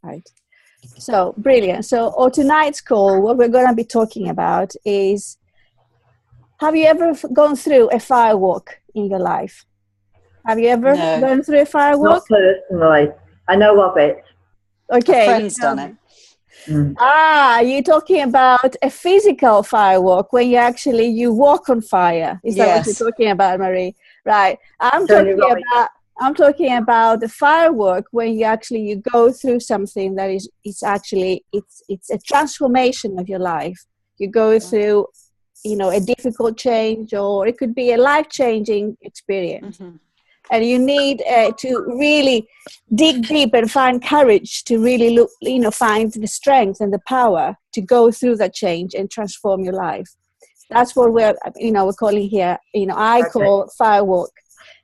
Right. So brilliant. So on tonight's call, what we're going to be talking about is, have you ever gone through a firewalk in your life? Have you ever gone through a firewalk? Not personally. I know of it. Okay. A friend's done it. You're talking about a physical firewalk when you walk on fire. Is that what you're talking about, Marie? Right. I'm talking about the firework when you go through something that it's a transformation of your life. You go through, a difficult change, or it could be a life-changing experience. Mm-hmm. And you need to really dig deep and find courage to really find the strength and the power to go through that change and transform your life. That's what we're calling here. I call Firewalk.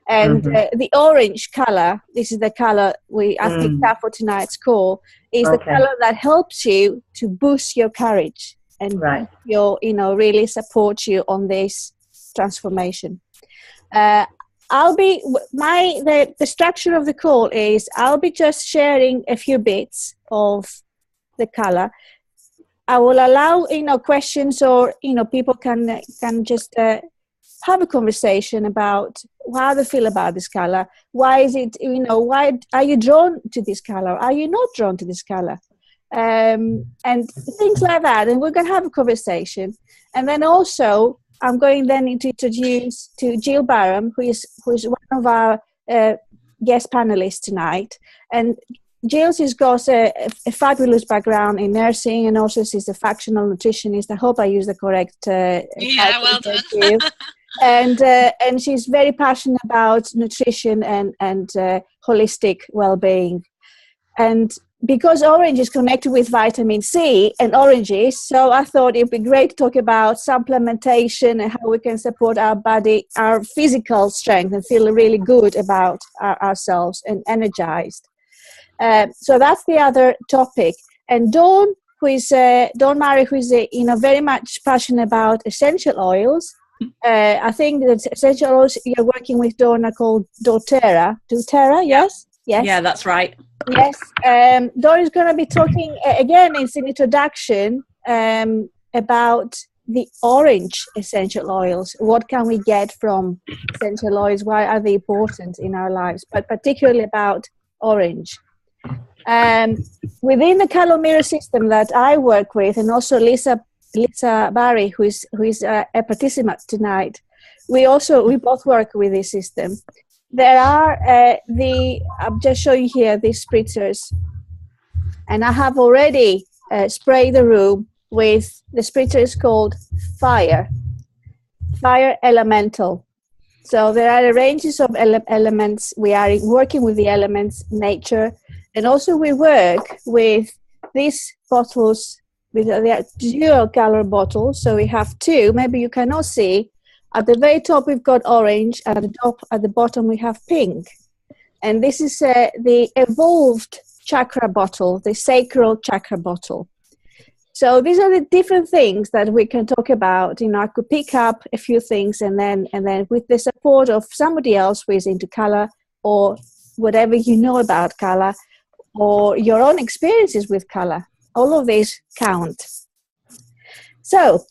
And the orange color, this is the color I picked up for tonight's call, is the color that helps you to boost your courage and really support you on this transformation. The structure of the call is I'll be just sharing a few bits of the color. I will allow questions, or people can just have a conversation about how they feel about this color. Why is it, why are you drawn to this color? Are you not drawn to this color? And things like that. And we're going to have a conversation. And then also, I'm going then to introduce to Jill Barham, who is one of our guest panelists tonight. And Jill has got a fabulous background in nursing, and also she's a functional nutritionist. I hope I use the correct well done. And she's very passionate about nutrition and holistic well-being. And because orange is connected with vitamin C and oranges, so I thought it'd be great to talk about supplementation and how we can support our body, our physical strength, and feel really good about ourselves and energized. So that's the other topic. And Dawn Murray, who is very much passionate about essential oils. I think that essential oils you're working with, Dawn, are called doTERRA. doTERRA, yes? Yes. Yeah, that's right. Yes. Dawn is going to be talking, again, it's an introduction about the orange essential oils. What can we get from essential oils? Why are they important in our lives? But particularly about orange. Within the color mirror system that I work with, and also Lisa Barry, who is a participant tonight, we both work with this system. There are I'm just showing here these spritzers, and I have already sprayed the room with the spritzer is called Fire Elemental. So there are ranges of elements. We are working with the elements, nature, and also we work with these bottles, with the dual color bottles. So we have two, maybe you cannot see. At the very top, we've got orange, and at the bottom, we have pink. And this is the evolved chakra bottle, the sacral chakra bottle. So these are the different things that we can talk about. I could pick up a few things, and then with the support of somebody else who is into color, or whatever you know about color, or your own experiences with color, all of these count. So,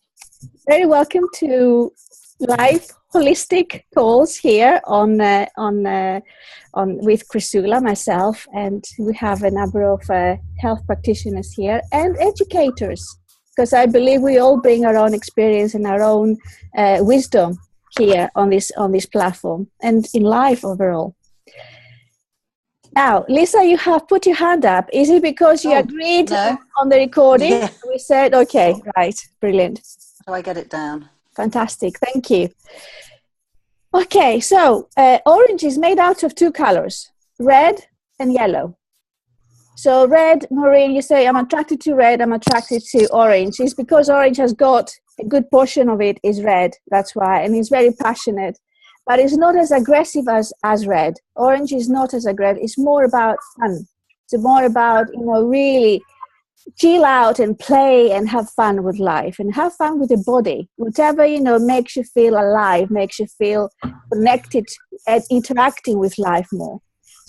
very welcome to live holistic calls here on with Chrisoula, myself, and we have a number of health practitioners here and educators, because I believe we all bring our own experience and our own wisdom here on this platform and in life overall. Now, Lisa, you have put your hand up. Is it because you agreed on the recording? Yeah. We said, okay, right, brilliant. So I get it down. Fantastic, thank you. Okay, so orange is made out of two colors, red and yellow. So red, Maureen, you say, I'm attracted to red, I'm attracted to orange. It's because orange has got a good portion of it is red, that's why, and he's very passionate. But it's not as aggressive as red. Orange is not as aggressive. It's more about fun. It's more about, really chill out and play and have fun with life and have fun with the body. Whatever, makes you feel alive, makes you feel connected and interacting with life more.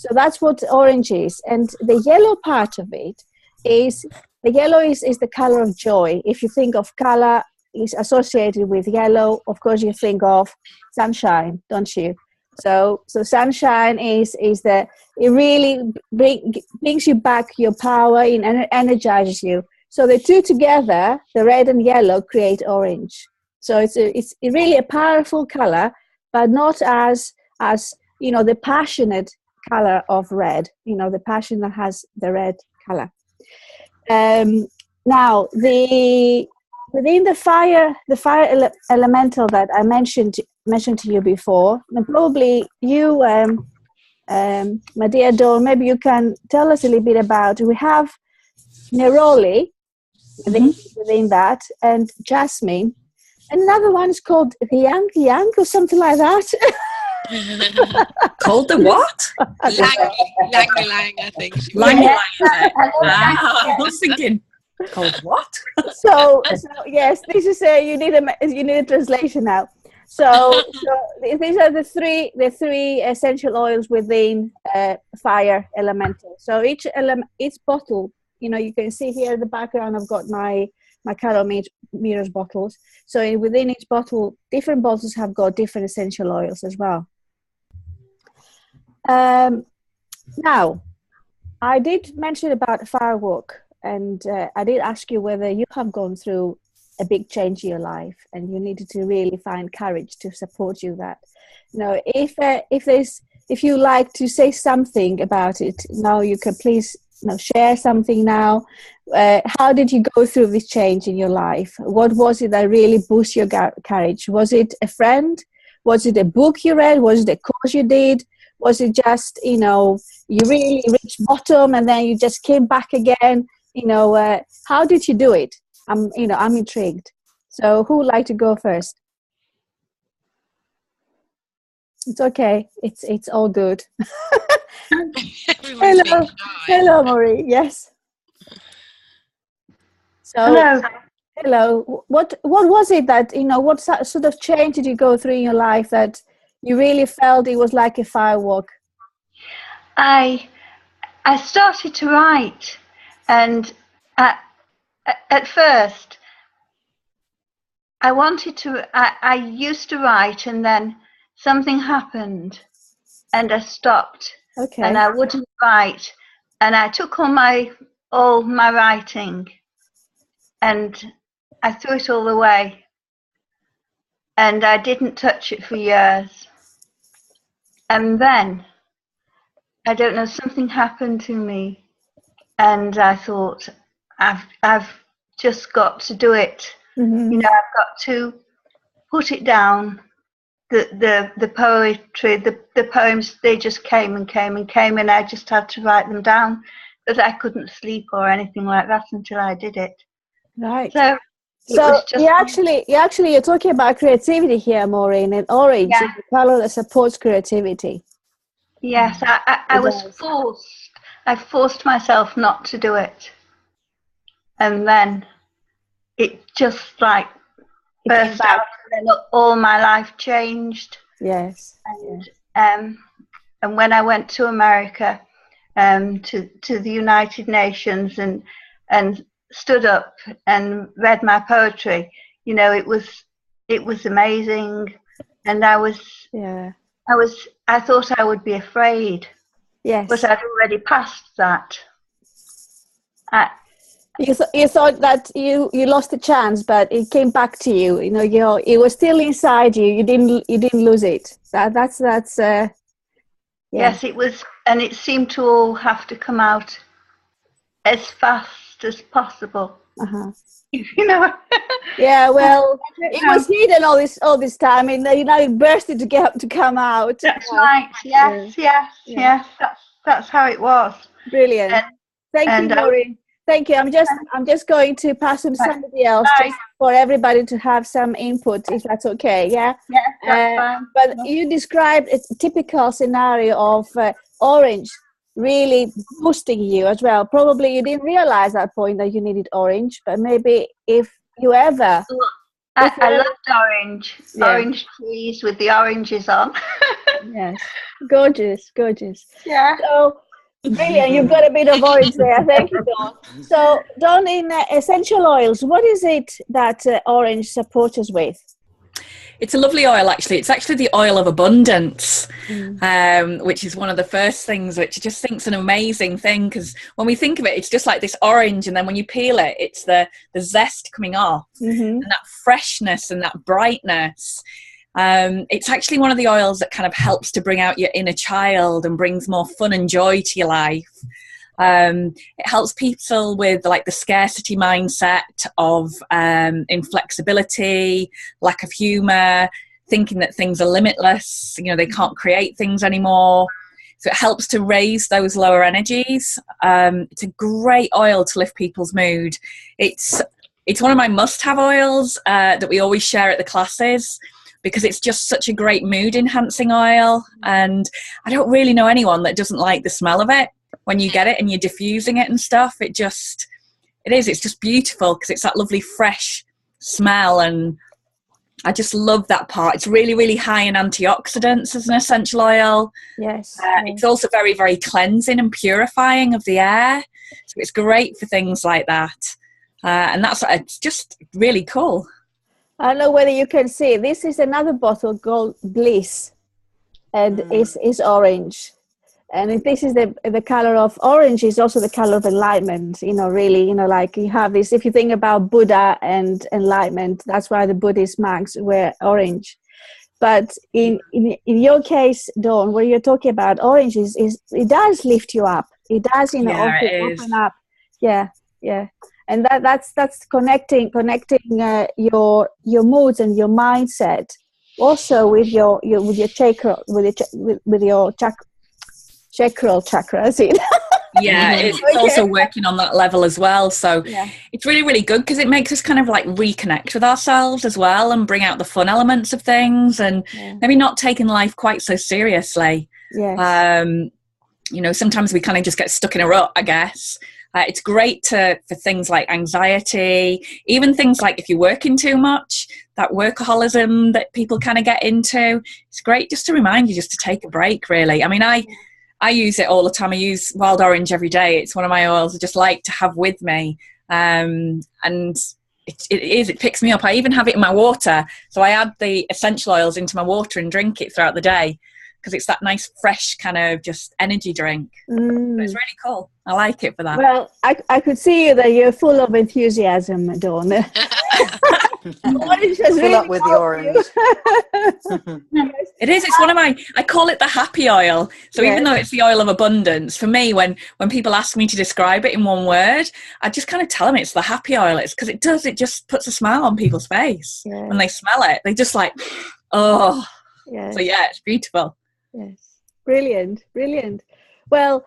So that's what orange is. And the yellow part of it is, the yellow is the color of joy. If you think of color is associated with yellow, of course you think of sunshine, don't you? So sunshine is it really brings you back your power and energizes you. So the two together, the red and yellow, create orange. So it's really a powerful color, but not as the passionate color of red. The passion that has the red color. Now within the fire elemental that I mentioned to you before, and probably you, my dear Dawn, maybe you can tell us a little bit about. We have neroli within that, and jasmine. Another one is called the yang or something like that. Called the what? Lang, I think. Lang. I was thinking, called what? So yes, this is you need a translation now. So these are the three essential oils within fire elemental. So each bottle, you can see here in the background, I've got my Caro Mirrors bottles. So within each bottle, different bottles have got different essential oils as well. Now, I did mention about Firewalk, and I did ask you whether you have gone through a big change in your life and you needed to really find courage to support you that. If you like to say something about it, now you can please share something now. How did you go through this change in your life? What was it that really boosted your courage? Was it a friend? Was it a book you read? Was it a course you did? Was it just, you really reached bottom and then you just came back again? How did you do it? I'm intrigued. So who would like to go first? It's okay. It's all good. Hello, Maureen. Yes. So, hello. What was it that what sort of change did you go through in your life that you really felt it was like a firewalk? I started to write, and at first I used to write, and then something happened and I stopped. Okay. And I wouldn't write, and I took all my writing and I threw it all away, and I didn't touch it for years. And then I don't know, something happened to me, and I thought, I've just got to do it. Mm-hmm. I've got to put it down. The poetry, the poems, they just came and came and came, and I just had to write them down, but I couldn't sleep or anything like that until I did it. Right. So you're talking about creativity here, Maureen, and orange is the color that supports creativity. Yes, I was forced. I forced myself not to do it, and then it just burst out, and then all my life changed. Yes. And when I went to America, to the United Nations, and stood up and read my poetry, it was amazing, and I thought I would be afraid. Yes. But I'd already passed that. You thought that you lost the chance, but it came back to you. It was still inside you. You didn't lose it. That's Yes, it was, and it seemed to all have to come out as fast as possible. Uh-huh. Yeah, well, it was hidden all this time, and it bursted to come out. That's right. Yes. That's how it was. Brilliant. Thank you, Maureen. Thank you. I'm just going to pass on to somebody else, just for everybody to have some input, if that's okay. Yeah. Yeah, that's fine. But you described a typical scenario of orange really boosting you as well. Probably you didn't realize at that point that you needed orange, but maybe if you ever I loved orange. Yeah. Orange trees with the oranges on. Yes, gorgeous. Yeah. So brilliant. You've got a bit of orange there. Thank you, Dawn. So Dawn, in essential oils, what is it that orange supports us with? It's a lovely oil, actually. It's actually the oil of abundance, which is one of the first things, which I just think is an amazing thing, because when we think of it, it's just like this orange, and then when you peel it, it's the zest coming off, and that freshness and that brightness. It's actually one of the oils that kind of helps to bring out your inner child and brings more fun and joy to your life. It helps people with like the scarcity mindset of inflexibility, lack of humor, thinking that things are limitless, they can't create things anymore. So it helps to raise those lower energies. It's a great oil to lift people's mood. It's one of my must-have oils that we always share at the classes, because it's just such a great mood enhancing oil, and I don't really know anyone that doesn't like the smell of it. When you get it and you're diffusing it and stuff, it's just beautiful, because it's that lovely fresh smell, and I just love that part. It's really, really high in antioxidants as an essential oil. Yes. It's also very, very cleansing and purifying of the air, so it's great for things like that, and it's just really cool. I don't know whether you can see, this is another bottle called Bliss, and is orange. And if this is the color of orange, is also the color of enlightenment, really, like you have this, if you think about Buddha and enlightenment, that's why the Buddhist monks wear orange. But in your case, Dawn, where you're talking about orange, is it does lift you up. It does, open up. Yeah. And that's connecting your moods and your mindset, also with your chakra, with your chakral chakra, is it? Yeah, it's also working on that level as well. So it's really, really good, because it makes us kind of like reconnect with ourselves as well, and bring out the fun elements of things, and maybe not taking life quite so seriously. Yes. Sometimes we kind of just get stuck in a rut, I guess. It's great for things like anxiety, even things like if you're working too much, that workaholism that people kind of get into. It's great just to remind you just to take a break, really. I mean, I use it all the time. I use wild orange every day. It's one of my oils I just like to have with me. And it picks me up. I even have it in my water. So I add the essential oils into my water and drink it throughout the day, because it's that nice, fresh kind of just energy drink. But it's really cool. I like it for that. Well, I could see you that you're full of enthusiasm, Dawn. Fill up with the orange. It is. It's one of I call it the happy oil. So even though it's the oil of abundance, for me, when people ask me to describe it in one word, I just kind of tell them it's the happy oil. It's because it just puts a smile on people's face when they smell it. They just like, oh. Yes. So it's beautiful. Yes. Brilliant. Well,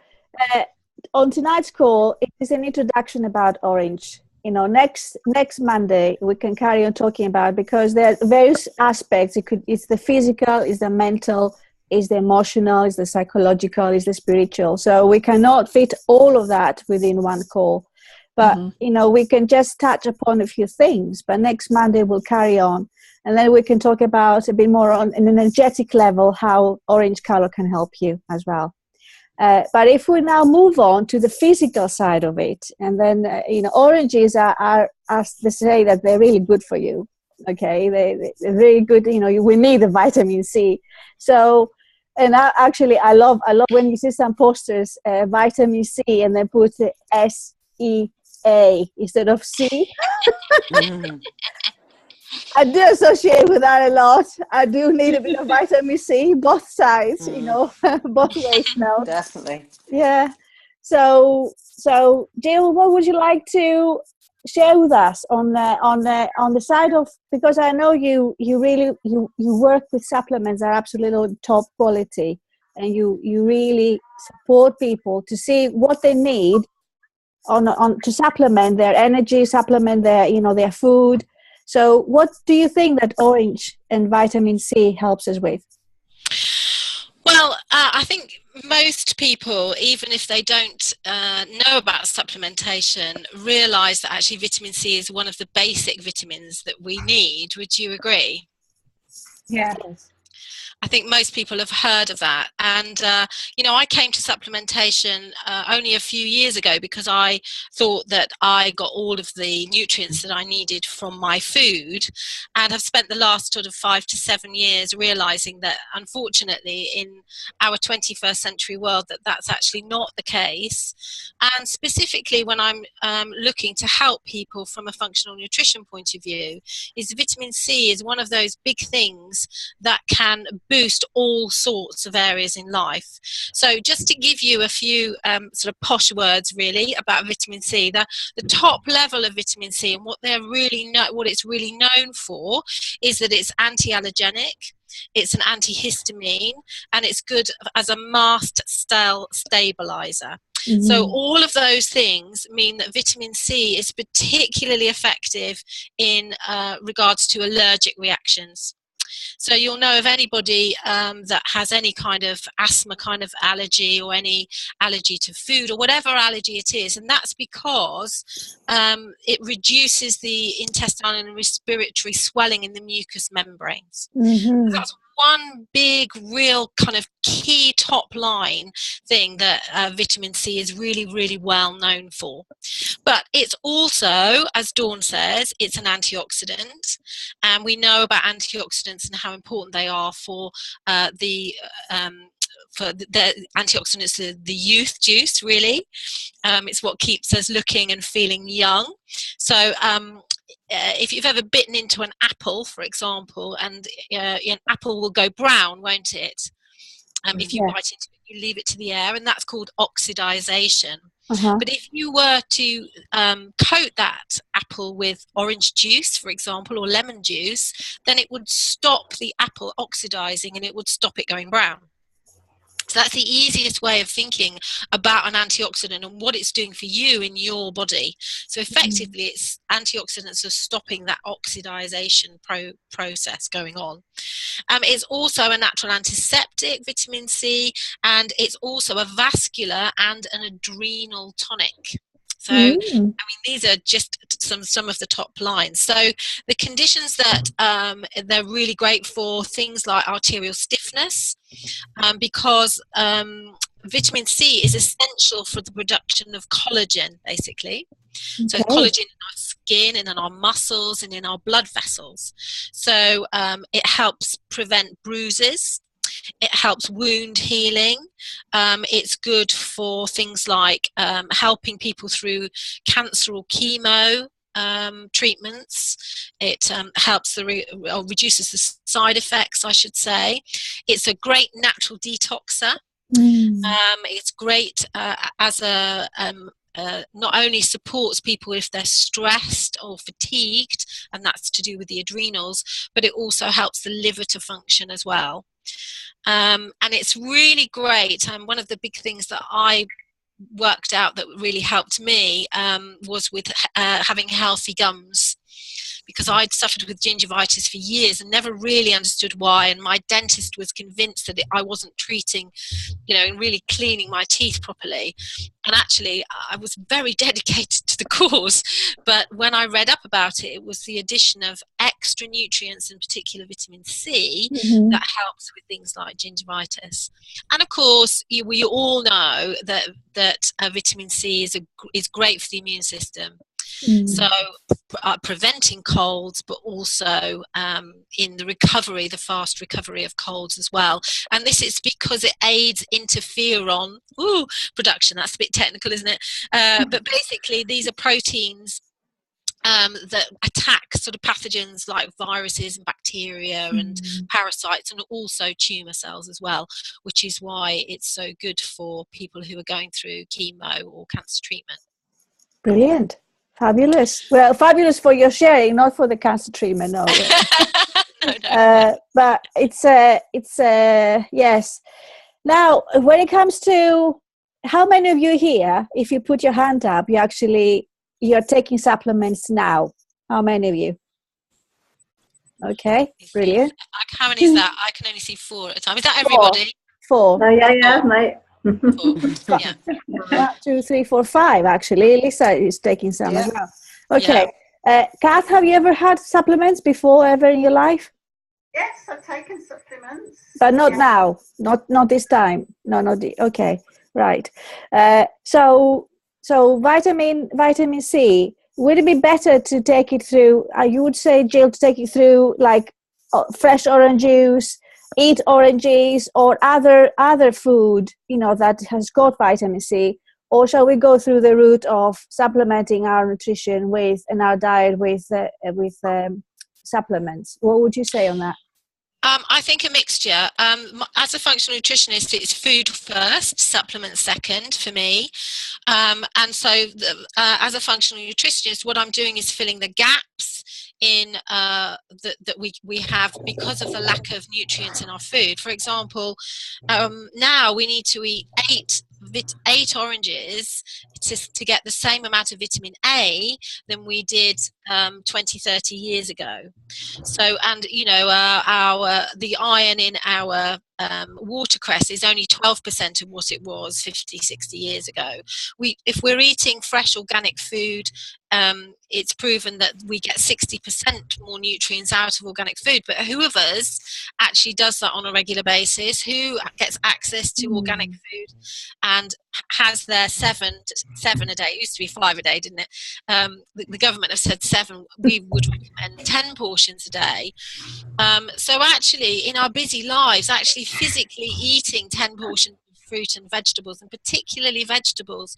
on tonight's call, it is an introduction about orange. Next Monday we can carry on talking about, because there are various aspects. It's the physical, it's the mental, it's the emotional, it's the psychological, it's the spiritual. So we cannot fit all of that within one call. But we can just touch upon a few things. But next Monday we'll carry on, and then we can talk about a bit more on an energetic level how orange color can help you as well. But if we now move on to the physical side of it, and then oranges are they say that they're really good for you. Okay, they're really good. We need the vitamin C. So, and I love when you see some posters, vitamin C, and then put the SEA instead of C. I do associate with that a lot. I do need a bit of vitamin C, both sides, both ways now. Definitely. Yeah. So Jill, what would you like to share with us on the side of, because I know you really work with supplements that are absolutely top quality, and you really support people to see what they need to supplement their energy, supplement their food. So what do you think that orange and vitamin C helps us with? Well, I think most people, even if they don't know about supplementation, realise that actually vitamin C is one of the basic vitamins that we need. Would you agree? Yes. I think most people have heard of that. And, I came to supplementation only a few years ago because I thought that I got all of the nutrients that I needed from my food, and have spent the last sort of 5 to 7 years realizing that, unfortunately, in our 21st century world, that's actually not the case. And specifically when I'm looking to help people from a functional nutrition point of view, is vitamin C is one of those big things that can boost all sorts of areas in life. So just to give you a few sort of posh words really about vitamin C, the top level of vitamin C and what it's really known for is that it's anti-allergenic, it's an antihistamine, and it's good as a mast cell stabilizer. Mm-hmm. So all of those things mean that vitamin C is particularly effective in regards to allergic reactions. So you'll know of anybody that has any kind of asthma kind of allergy, or any allergy to food, or whatever allergy it is, and that's because it reduces the intestinal and respiratory swelling in the mucous membranes. Mm-hmm. That's one big, real kind of key top line thing that vitamin C is really, really well known for. But it's also, as Dawn says, it's an antioxidant, and we know about antioxidants and how important they are for the antioxidants, the youth juice, really. It's what keeps us looking and feeling young. So if you've ever bitten into an apple, for example, and an apple will go brown, won't it? If you bite into it, you leave it to the air, and that's called oxidization. Uh-huh. But if you were to coat that apple with orange juice, for example, or lemon juice, then it would stop the apple oxidizing and it would stop it going brown. So that's the easiest way of thinking about an antioxidant and what it's doing for you in your body. So effectively, it's antioxidants are stopping that oxidization process going on. It's also a natural antiseptic, vitamin C, and it's also a vascular and an adrenal tonic. So, I mean, these are just some of the top lines. So the conditions that they're really great for, things like arterial stiffness, because vitamin C is essential for the production of collagen, basically. Okay. So collagen in our skin and in our muscles and in our blood vessels. So it helps prevent bruises. It helps wound healing. It's good for things like helping people through cancer or chemo treatments. It helps or reduces the side effects, I should say. It's a great natural detoxer. It's great as a not only supports people if they're stressed or fatigued, and that's to do with the adrenals, but it also helps the liver to function as well. And it's really great. One of the big things that I worked out that really helped me was with having healthy gums, because I'd suffered with gingivitis for years and never really understood why, and my dentist was convinced that I wasn't treating, and really cleaning my teeth properly. And actually, I was very dedicated to the cause. But when I read up about it, it was the addition of extra nutrients, in particular vitamin C, that helps with things like gingivitis. And of course, we all know that vitamin C is great for the immune system. So preventing colds, but also in the recovery, the fast recovery of colds as well. And this is because it aids interferon production. That's a bit technical, isn't it? But basically, these are proteins that attack sort of pathogens like viruses and bacteria and parasites, and also tumour cells as well, which is why it's so good for people who are going through chemo or cancer treatment. Brilliant. Fabulous. Well, fabulous for your sharing, not for the cancer treatment, no. No. But it's yes. Now, when it comes to how many of you here, if you put your hand up, you're taking supplements now? How many of you? Okay, brilliant. How many is that? I can only see 4 at a time. Is that everybody? 4. No, yeah, mate. 4. Yeah. 1, 2, 3, 4, 5. Actually, Lisa is taking some as well. Okay. Kath, have you ever had supplements before, ever in your life? Yes, I've taken supplements. But not now. Not this time. No, okay. Right. So vitamin C, would it be better to take it through, you would say, Jill, to take it through like fresh orange juice, eat oranges or other food, that has got vitamin C, or shall we go through the route of supplementing our nutrition and our diet with supplements? What would you say on that? I think a mixture. As a functional nutritionist, it's food first, supplement second for me. And so as a functional nutritionist, what I'm doing is filling the gaps in that we have because of the lack of nutrients in our food. For example, now we need to eat 8 oranges to get the same amount of vitamin A than we did 20-30 years ago. So, and the iron in our watercress is only 12% of what it was 50-60 years ago. If we're eating fresh organic food, it's proven that we get 60% more nutrients out of organic food. But who of us actually does that on a regular basis? Who gets access to organic food and has their 7 a day? It used to be 5 a day, didn't it? The government have said 7. We would recommend 10 portions a day. So actually, in our busy lives, actually physically eating 10 portions of fruit and vegetables, and particularly vegetables,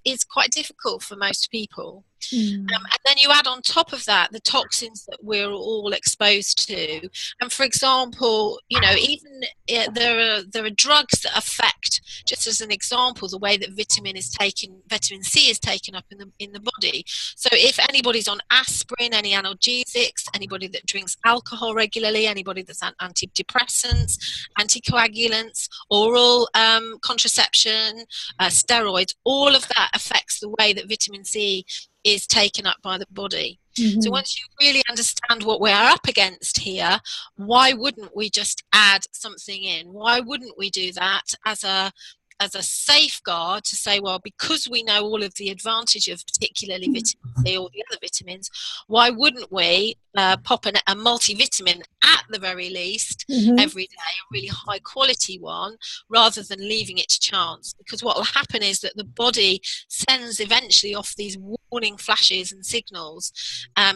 is quite difficult for most people. And then you add on top of that the toxins that we're all exposed to. And for example, even there are drugs that affect, just as an example, the way that vitamin C is taken up in the body. So if anybody's on aspirin, any analgesics, anybody that drinks alcohol regularly, anybody that's on antidepressants, anticoagulants, oral contraception, steroids, all of that affects the way that vitamin C is taken up by the body. So once you really understand what we're up against here, why wouldn't we just add something in? Why wouldn't we do that as a safeguard to say, well, because we know all of the advantage of particularly vitamin C or the other vitamins, why wouldn't we pop a multivitamin at the very least every day, a really high quality one, rather than leaving it to chance? Because what will happen is that the body sends eventually off these warning flashes and signals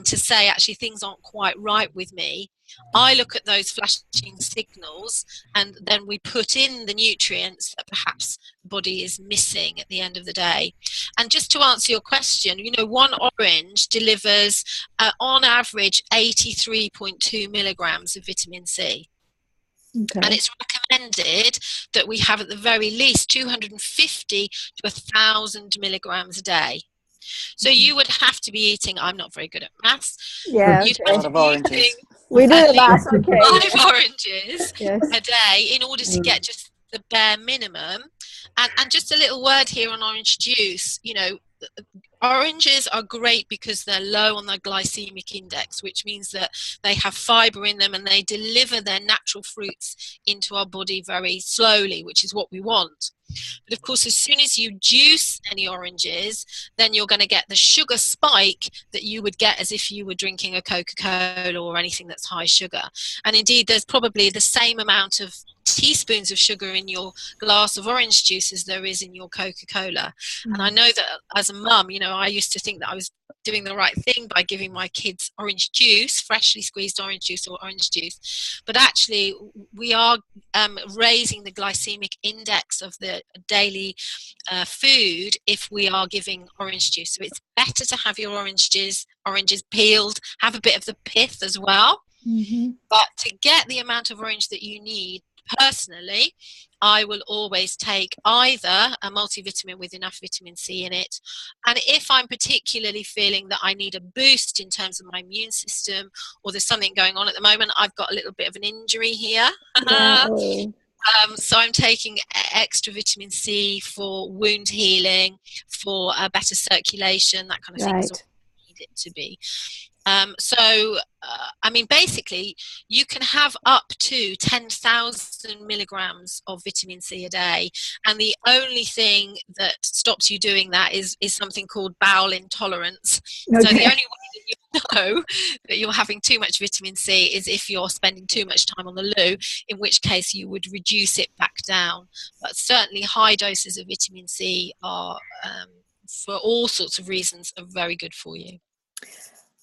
to say, actually, things aren't quite right with me. I look at those flashing signals, and then we put in the nutrients that perhaps the body is missing at the end of the day. And just to answer your question, one orange delivers on average 83.2 milligrams of vitamin C. Okay. And it's recommended that we have at the very least 250 to 1,000 milligrams a day. So you would have to be eating, I'm not very good at maths. Yeah, you'd have to be eating we do the maths, okay. 5 oranges a day in order to get just the bare minimum. And just a little word here on orange juice. Oranges are great because they're low on the glycemic index, which means that they have fiber in them and they deliver their natural fruits into our body very slowly, which is what we want. But of course, as soon as you juice any oranges, then you're going to get the sugar spike that you would get as if you were drinking a Coca-Cola or anything that's high sugar. And indeed, there's probably the same amount of teaspoons of sugar in your glass of orange juice as there is in your Coca-Cola. And I know that as a mum, I used to think that I was doing the right thing by giving my kids orange juice, freshly squeezed orange juice or orange juice. But actually, we are raising the glycemic index of the daily food if we are giving orange juice. So it's better to have your oranges peeled, have a bit of the pith as well. But to get the amount of orange that you need, personally, I will always take either a multivitamin with enough vitamin C in it, and if I'm particularly feeling that I need a boost in terms of my immune system, or there's something going on at the moment, I've got a little bit of an injury here. So I'm taking extra vitamin C for wound healing, for better circulation, that kind of thing. Right. it to be. Basically, you can have up to 10,000 milligrams of vitamin C a day, and the only thing that stops you doing that is something called bowel intolerance. Okay. So the only way that you know that you're having too much vitamin C is if you're spending too much time on the loo, in which case you would reduce it back down. But certainly high doses of vitamin C are, for all sorts of reasons, are very good for you.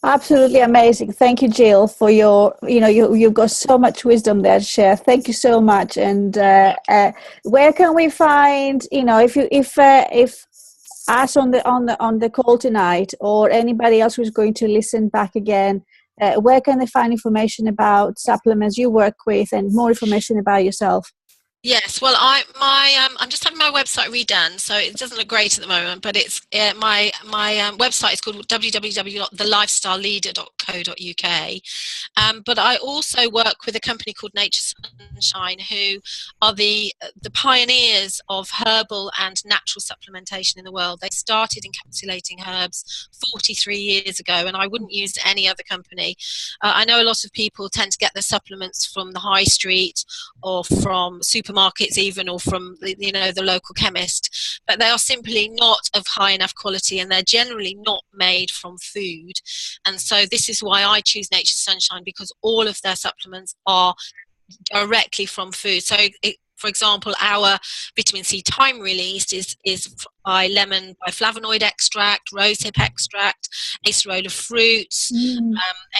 Absolutely amazing. Thank you, Jill, for your, you've got so much wisdom there to share. Thank you so much. And where can we find, if us on the call tonight, or anybody else who's going to listen back again, where can they find information about supplements you work with and more information about yourself? Yes, well, I'm just having my website redone, so it doesn't look great at the moment. But it's my website is called www.thelifestyleLeader.co.uk. But I also work with a company called Nature Sunshine, who are the pioneers of herbal and natural supplementation in the world. They started encapsulating herbs 43 years ago, and I wouldn't use any other company. I know a lot of people tend to get their supplements from the high street or from supermarkets even, or from the local chemist, but they are simply not of high enough quality, and they're generally not made from food. And so this is why I choose Nature Sunshine, because all of their supplements are directly from food. So for example, our vitamin C time released is by flavonoid extract, rosehip extract, acerola fruits,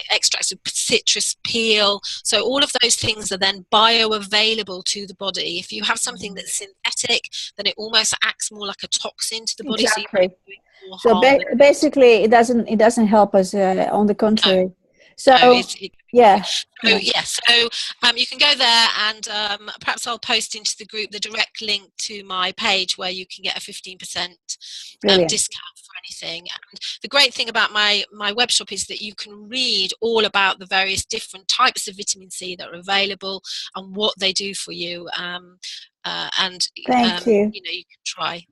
extracts of citrus peel. So all of those things are then bioavailable to the body. If you have something that's synthetic, then it almost acts more like a toxin to the body. Exactly. So basically, it doesn't help us. On the contrary. No. So you can go there, and perhaps I'll post into the group the direct link to my page where you can get a 15% discount for anything. And the great thing about my web shop is that you can read all about the various different types of vitamin C that are available and what they do for you. Thank you. You can try.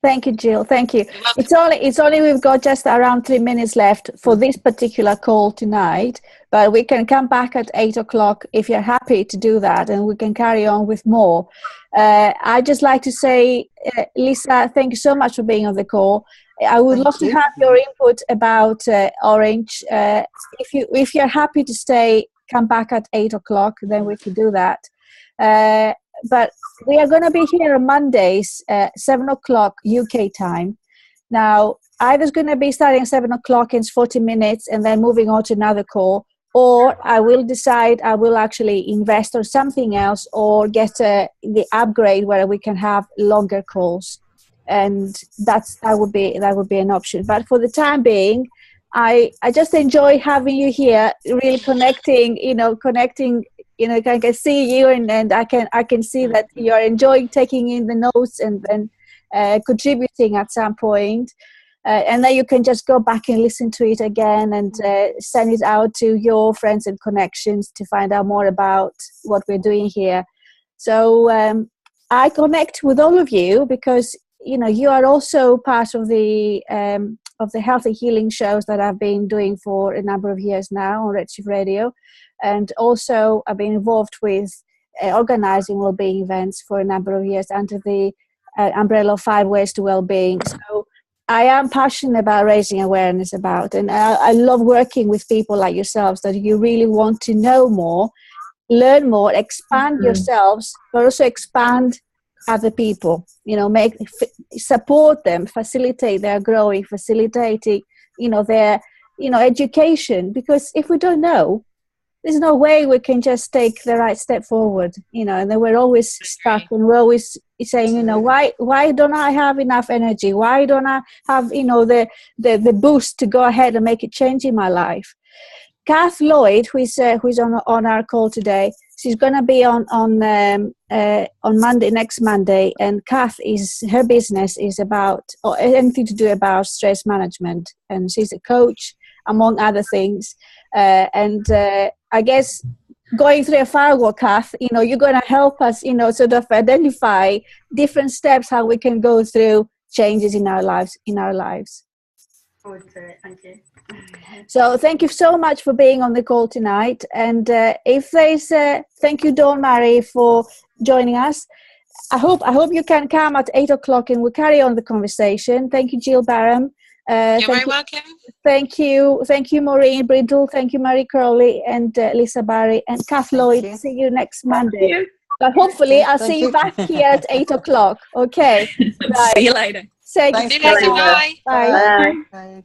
Thank you, Jill. Thank you. It's only we've got just around 3 minutes left for this particular call tonight, but we can come back at 8:00 if you're happy to do that, and we can carry on with more. I'd just like to say, Lisa, thank you so much for being on the call. I would love to have your input about Orange. If you're happy to stay, come back at 8:00, then we can do that. But we are going to be here on Mondays, 7:00 UK time. Now, either going to be starting 7:00 in 40 minutes and then moving on to another call, or I will decide I will actually invest on something else or get the upgrade where we can have longer calls, and that would be an option. But for the time being, I just enjoy having you here, really connecting. I can see you, and I can see that you're enjoying taking in the notes and then contributing at some point. And then you can just go back and listen to it again and send it out to your friends and connections to find out more about what we're doing here. So I connect with all of you because, you are also part of the health and healing shows that I've been doing for a number of years now on Redshift Radio. And also I've been involved with organizing Wellbeing events for a number of years under the umbrella of 5 Ways to Wellbeing. So I am passionate about raising awareness about, and I love working with people like yourselves that you really want to know more, learn more, expand yourselves, but also expand other people, support them, facilitate their growing, facilitating, their, education. Because if we don't know, there's no way we can just take the right step forward, and then we're always stuck, and we're always saying, why don't I have enough energy? Why don't I have, the boost to go ahead and make a change in my life? Kath Lloyd, who's on our call today, she's going to be on Monday, next Monday, and Kath her business is about anything to do about stress management, and she's a coach among other things. I guess going through a Firewalk, Kath, you're going to help us, sort of identify different steps how we can go through changes in our lives. forward to it. Thank you. So thank you so much for being on the call tonight. And if there's thank you, Dawn Marie, for joining us. I hope you can come at 8 o'clock and we'll carry on the conversation. Thank you, Jill Barham. You're very welcome. Thank you, Maureen Bridle. Thank you, Marie Crowley and Lisa Barry and Kath Lloyd. you. See you next Monday. But hopefully I'll see you back here at 8 o'clock. Okay. Right. See you later. Say Thanks, goodbye. Bye. Bye. Bye. Bye.